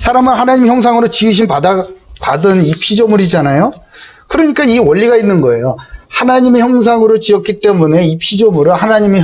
사람은 하나님 형상으로 지으신 받은 이 피조물이잖아요. 그러니까 이 원리가 있는 거예요. 하나님의 형상으로 지었기 때문에 이 피조물은 하나님의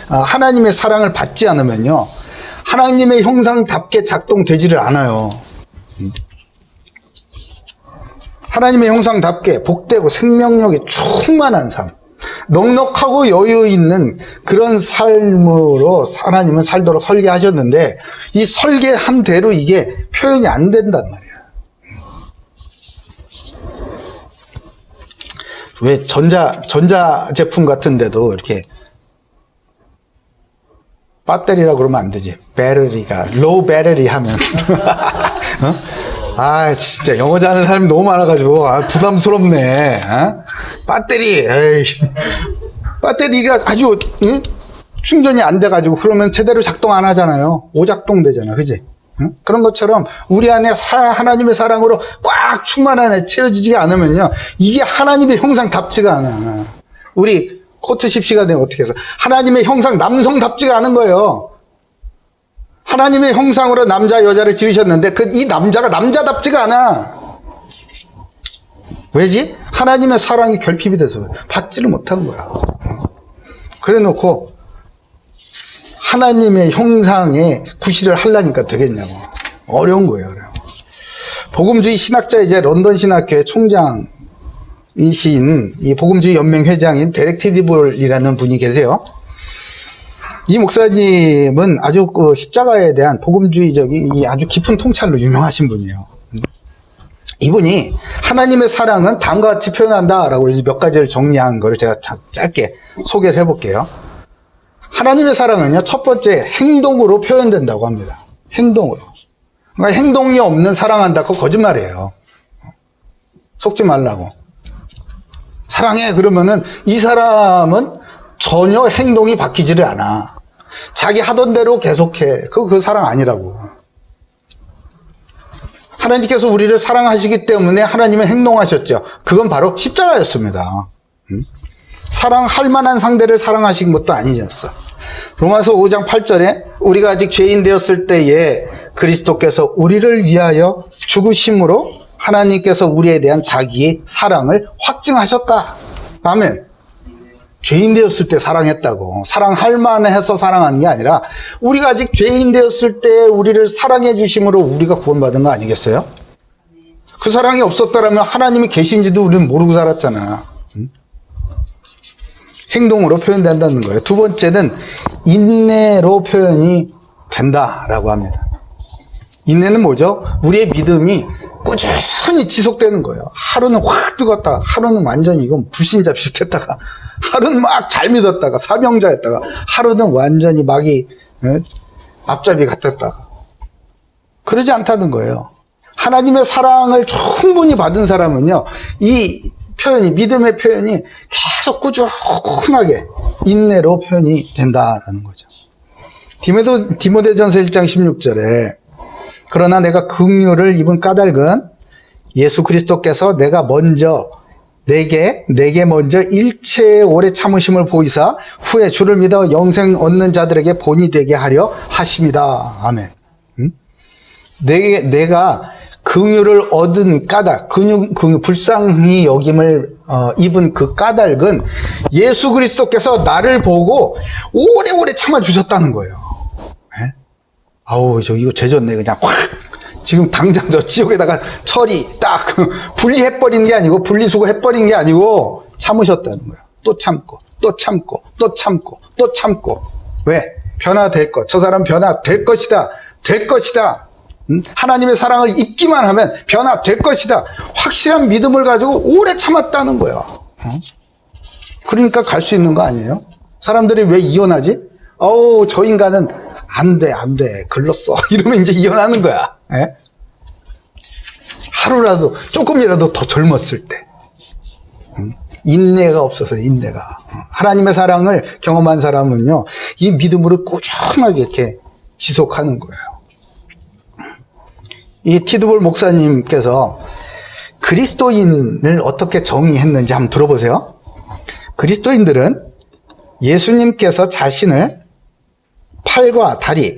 하나님의 사랑을 받지 않으면요, 하나님의 형상답게 작동되지를 않아요. 하나님의 형상답게 복되고 생명력이 충만한 삶, 넉넉하고 여유 있는 그런 삶으로 하나님은 살도록 설계하셨는데, 이 설계한 대로 이게 표현이 안 된단 말이에요. 왜 전자 제품 같은데도 이렇게 배터리라고 그러면 안 되지. 배터리가 로우 배터리 하면 어? 아 진짜 영어 잘하는 사람이 너무 많아가지고 부담스럽네. 어? 배터리, 에이. 배터리가 아주 충전이 안 돼가지고 그러면 제대로 작동 안 하잖아요. 오작동 되잖아, 그지? 응? 그런 것처럼 우리 안에 하나님의 사랑으로 꽉 충만한 채워지지 않으면요, 이게 하나님의 형상답지가 않아. 우리 코트십 시간에 어떻게 해서 하나님의 형상 남성답지가 않은 거예요. 하나님의 형상으로 남자 여자를 지으셨는데 이 남자가 남자답지가 않아. 왜지? 하나님의 사랑이 결핍이 돼서 받지를 못한 거야. 그래 놓고 하나님의 형상에 구실을 하려니까 되겠냐고. 어려운 거예요. 복음주의 신학자, 런던 신학교의 총장이신 이 복음주의 연맹 회장인 데렉 티디볼이라는 분이 계세요. 이 목사님은 아주 십자가에 대한 복음주의적인 아주 깊은 통찰로 유명하신 분이에요. 이분이 하나님의 사랑은 다음과 같이 표현한다라고 몇 가지를 정리한 거를 제가 짧게 소개를 해볼게요. 하나님의 사랑은요, 첫 번째 행동으로 표현된다고 합니다. 행동으로. 그러니까 행동이 없는 사랑한다, 그거 거짓말이에요. 속지 말라고. 사랑해 그러면은 이 사람은 전혀 행동이 바뀌지를 않아. 자기 하던 대로 계속해. 그 사랑 아니라고. 하나님께서 우리를 사랑하시기 때문에 하나님은 행동하셨죠. 그건 바로 십자가였습니다. 사랑할 만한 상대를 사랑하신 것도 아니었어. 로마서 5장 8절에 우리가 아직 죄인 되었을 때에 그리스도께서 우리를 위하여 죽으심으로 하나님께서 우리에 대한 자기의 사랑을 확증하셨다. 아멘. 죄인 되었을 때 사랑했다고. 사랑할 만해서 사랑하는 게 아니라 우리가 아직 죄인 되었을 때 우리를 사랑해 주심으로 우리가 구원받은 거 아니겠어요? 그 사랑이 없었더라면 하나님이 계신지도 우리는 모르고 살았잖아. 행동으로 표현된다는 거예요. 두 번째는 인내로 표현이 된다라고 합니다. 인내는 뭐죠? 우리의 믿음이 꾸준히 지속되는 거예요. 하루는 확 뜨겁다가, 하루는 완전히 이건 불신자 비슷했다가, 하루는 막 잘 믿었다가 사명자였다가, 하루는 완전히 막이 앞잡이 같았다가. 그러지 않다는 거예요. 하나님의 사랑을 충분히 받은 사람은요, 이 표현이, 믿음의 표현이 계속 꾸준하게 인내로 표현이 된다라는 거죠. 디모데전서 1장 16절에 그러나 내가 긍휼을 입은 까닭은 예수 그리스도께서 내게 먼저 일체의 오래 참으심을 보이사 후에 주를 믿어 영생 얻는 자들에게 본이 되게 하려 하심이다. 아멘. 내가 긍휼을 얻은 까닭, 불쌍히 여김을 입은 그 까닭은 예수 그리스도께서 나를 보고 오래오래 참아주셨다는 거예요. 네? 아우, 이거 죄졌네. 그냥 확! 지금 당장 저 지옥에다가 처리 딱 분리해버리는 게 아니고, 분리수거해버리는 게 아니고 참으셨다는 거예요. 또 참고, 또 참고, 또 참고, 또 참고. 왜? 변화될 것. 저 사람 변화될 것이다. 될 것이다. 하나님의 사랑을 입기만 하면 변화될 것이다. 확실한 믿음을 가지고 오래 참았다는 거예요. 그러니까 갈 수 있는 거 아니에요? 사람들이 왜 이혼하지? 저 인간은 안 돼. 글렀어. 이러면 이제 이혼하는 거야. 예? 하루라도, 조금이라도 더 젊었을 때. 인내가 없어서, 인내가. 하나님의 사랑을 경험한 사람은요, 이 믿음으로 꾸준하게 이렇게 지속하는 거예요. 이 티드볼 목사님께서 그리스도인을 어떻게 정의했는지 한번 들어보세요. 그리스도인들은 예수님께서 자신을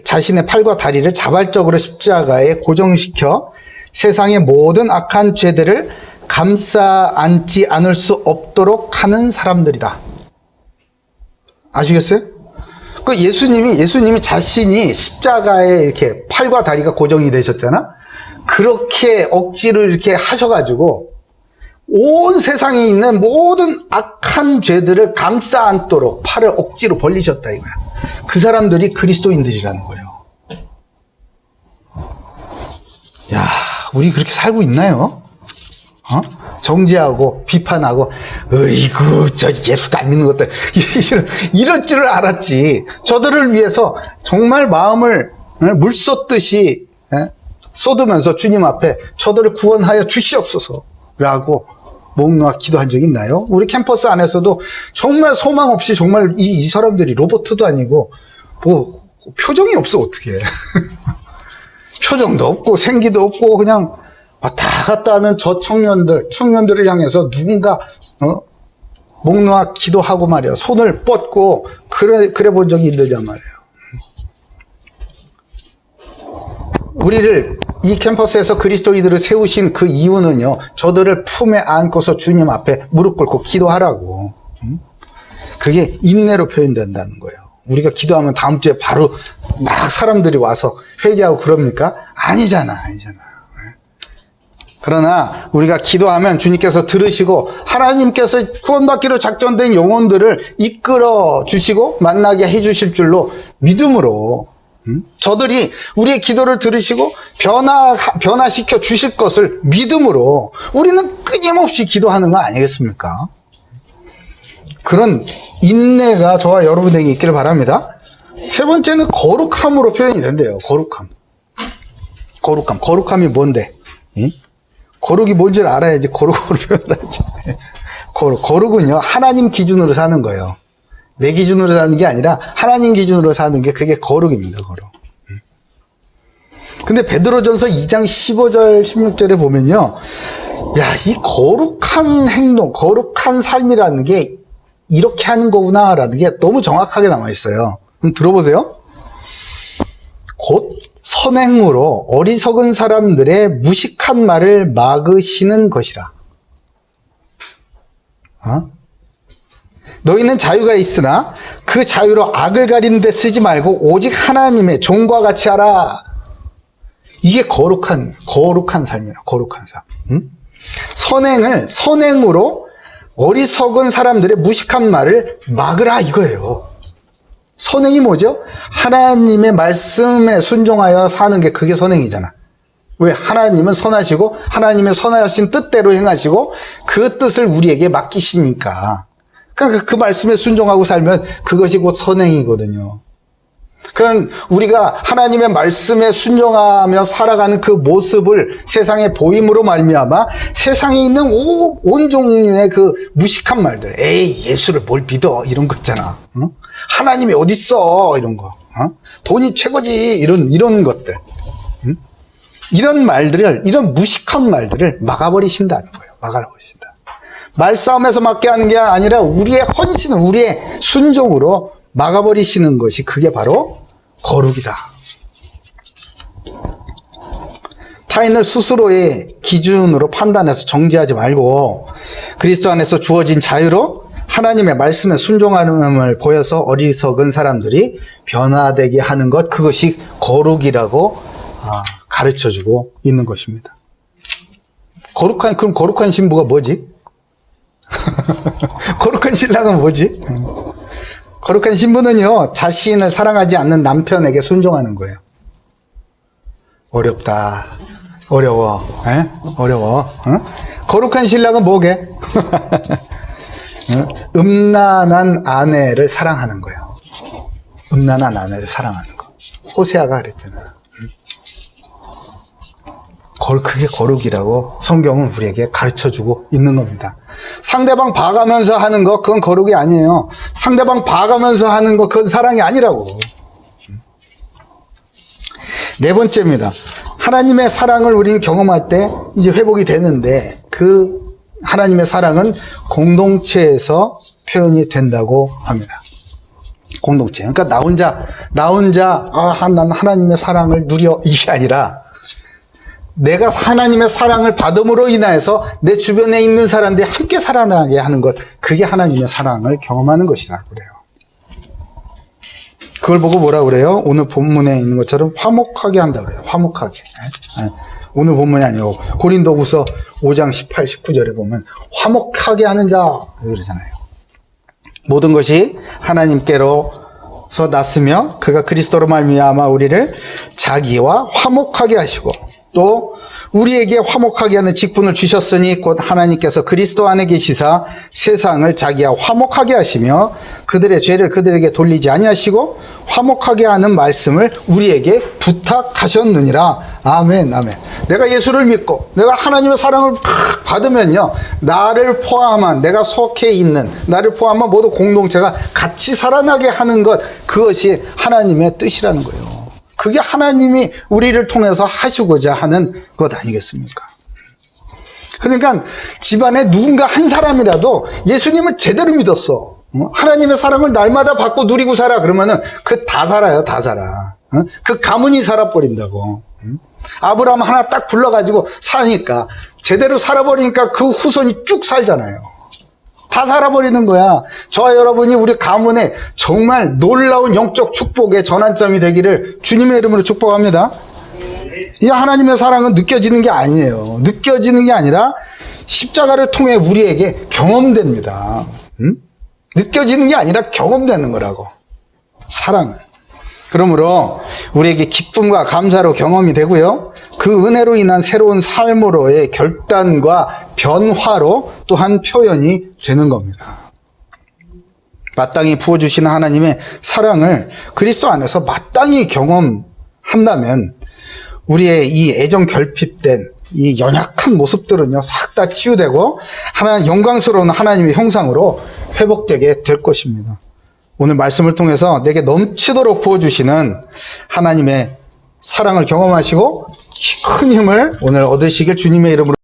자신의 팔과 다리를 자발적으로 십자가에 고정시켜 세상의 모든 악한 죄들을 감싸 안지 않을 수 없도록 하는 사람들이다. 아시겠어요? 그 예수님이 자신이 십자가에 이렇게 팔과 다리가 고정이 되셨잖아? 그렇게 억지로 이렇게 하셔가지고 온 세상에 있는 모든 악한 죄들을 감싸 안도록 팔을 억지로 벌리셨다 이거야. 그 사람들이 그리스도인들이라는 거예요. 야, 우리 그렇게 살고 있나요? 정죄하고 비판하고 어이구 저 예수도 안 믿는 것들 이럴 줄을 알았지. 저들을 위해서 정말 마음을 물쏟듯이 쏟으면서 주님 앞에 저들을 구원하여 주시옵소서라고 목 놓아 기도한 적이 있나요? 우리 캠퍼스 안에서도 정말 소망 없이 정말 이 사람들이 로봇도 아니고 뭐 표정이 없어 어떻게 표정도 없고 생기도 없고 그냥 왔다 갔다 하는 저 청년들을 향해서 누군가 목 놓아 기도하고 말이야 손을 뻗고 그래 본 적이 있느냐 말이에요. 우리를 이 캠퍼스에서 그리스도인들을 세우신 그 이유는요, 저들을 품에 안고서 주님 앞에 무릎 꿇고 기도하라고. 그게 인내로 표현된다는 거예요. 우리가 기도하면 다음 주에 바로 막 사람들이 와서 회개하고 그럽니까? 아니잖아. 그러나 우리가 기도하면 주님께서 들으시고 하나님께서 구원받기로 작정된 영혼들을 이끌어 주시고 만나게 해주실 줄로 믿음으로 저들이 우리의 기도를 들으시고 변화시켜 주실 것을 믿음으로 우리는 끊임없이 기도하는 거 아니겠습니까? 그런 인내가 저와 여러분에게 있기를 바랍니다. 세 번째는 거룩함으로 표현이 된대요. 거룩함이 뭔데? 거룩이 뭔지를 알아야지 거룩으로 표현하지. 거룩은요, 하나님 기준으로 사는 거예요. 내 기준으로 사는 게 아니라 하나님 기준으로 사는 게 그게 거룩입니다. 거룩. 근데 베드로전서 2장 15절 16절에 보면요, 이 거룩한 행동, 거룩한 삶이라는 게 이렇게 하는 거구나라는 게 너무 정확하게 남아 있어요. 그럼 들어보세요. 곧 선행으로 어리석은 사람들의 무식한 말을 막으시는 것이라. 너희는 자유가 있으나 그 자유로 악을 가리는 데 쓰지 말고 오직 하나님의 종과 같이 하라. 이게 거룩한 삶이에요. 거룩한 삶. 선행으로 어리석은 사람들의 무식한 말을 막으라 이거예요. 선행이 뭐죠? 하나님의 말씀에 순종하여 사는 게 그게 선행이잖아. 왜? 하나님은 선하시고 하나님의 선하신 뜻대로 행하시고 그 뜻을 우리에게 맡기시니까. 그러니까 그 말씀에 순종하고 살면 그것이 곧 선행이거든요. 그럼 우리가 하나님의 말씀에 순종하며 살아가는 그 모습을 세상에 보임으로 말미암아 세상에 있는 온 종류의 그 무식한 말들, 에이 예수를 뭘 믿어 이런 거 있잖아. 하나님이 어딨어 이런 거, 돈이 최고지 이런 것들, 이런 말들을, 이런 무식한 말들을 막아버리신다는 거예요. 막아버리신다. 말싸움에서 막게 하는 게 아니라 우리의 헌신, 우리의 순종으로 막아버리시는 것이 그게 바로 거룩이다. 타인을 스스로의 기준으로 판단해서 정죄하지 말고 그리스도 안에서 주어진 자유로 하나님의 말씀에 순종하는 보여서 어리석은 사람들이 변화되게 하는 것, 그것이 거룩이라고 가르쳐주고 있는 것입니다. 그럼 거룩한 신부가 뭐지? 거룩한 신랑은 뭐지? 거룩한 신부는요, 자신을 사랑하지 않는 남편에게 순종하는 거예요. 어렵다. 어려워. 어려워. 거룩한 신랑은 뭐게? 음란한 아내를 사랑하는 거예요. 음란한 아내를 사랑하는 거. 호세아가 그랬잖아. 그게 거룩이라고 성경은 우리에게 가르쳐주고 있는 겁니다. 상대방 봐가면서 하는 거, 그건 거룩이 아니에요. 상대방 봐가면서 하는 거, 그건 사랑이 아니라고. 네 번째입니다. 하나님의 사랑을 우리는 경험할 때 이제 회복이 되는데, 그 하나님의 사랑은 공동체에서 표현이 된다고 합니다. 공동체. 그러니까 나 혼자 난 하나님의 사랑을 누려 이게 아니라 내가 하나님의 사랑을 받음으로 인하여서 내 주변에 있는 사람들이 함께 살아나게 하는 것, 그게 하나님의 사랑을 경험하는 것이라고 그래요. 그걸 보고 뭐라 그래요? 오늘 본문에 있는 것처럼 화목하게 한다 그래요. 화목하게. 오늘 본문이 아니고 고린도후서 5장 18, 19절에 보면 화목하게 하는 자 그러잖아요. 모든 것이 하나님께로서 났으며 그가 그리스도로 말미암아 우리를 자기와 화목하게 하시고 또 우리에게 화목하게 하는 직분을 주셨으니 곧 하나님께서 그리스도 안에 계시사 세상을 자기와 화목하게 하시며 그들의 죄를 그들에게 돌리지 아니하시고 화목하게 하는 말씀을 우리에게 부탁하셨느니라. 아멘, 아멘. 내가 예수를 믿고 내가 하나님의 사랑을 받으면요, 나를 포함한, 내가 속해 있는 나를 포함한 모두 공동체가 같이 살아나게 하는 것, 그것이 하나님의 뜻이라는 거예요. 그게 하나님이 우리를 통해서 하시고자 하는 것 아니겠습니까? 그러니까 집안에 누군가 한 사람이라도 예수님을 제대로 믿었어. 하나님의 사랑을 날마다 받고 누리고 살아. 그러면은 그 다 살아요, 다 살아. 그 가문이 살아버린다고. 아브라함 하나 딱 불러가지고 사니까, 제대로 살아버리니까 그 후손이 쭉 살잖아요. 다 살아버리는 거야. 저와 여러분이 우리 가문에 정말 놀라운 영적 축복의 전환점이 되기를 주님의 이름으로 축복합니다. 이 하나님의 사랑은 느껴지는 게 아니에요. 느껴지는 게 아니라 십자가를 통해 우리에게 경험됩니다. 느껴지는 게 아니라 경험되는 거라고. 사랑은. 그러므로 우리에게 기쁨과 감사로 경험이 되고요, 그 은혜로 인한 새로운 삶으로의 결단과 변화로 또한 표현이 되는 겁니다. 마땅히 부어주시는 하나님의 사랑을 그리스도 안에서 마땅히 경험한다면 우리의 이 애정 결핍된 이 연약한 모습들은요, 싹 다 치유되고 영광스러운 하나님의 형상으로 회복되게 될 것입니다. 오늘 말씀을 통해서 내게 넘치도록 부어주시는 하나님의 사랑을 경험하시고 큰 힘을 오늘 얻으시길 주님의 이름으로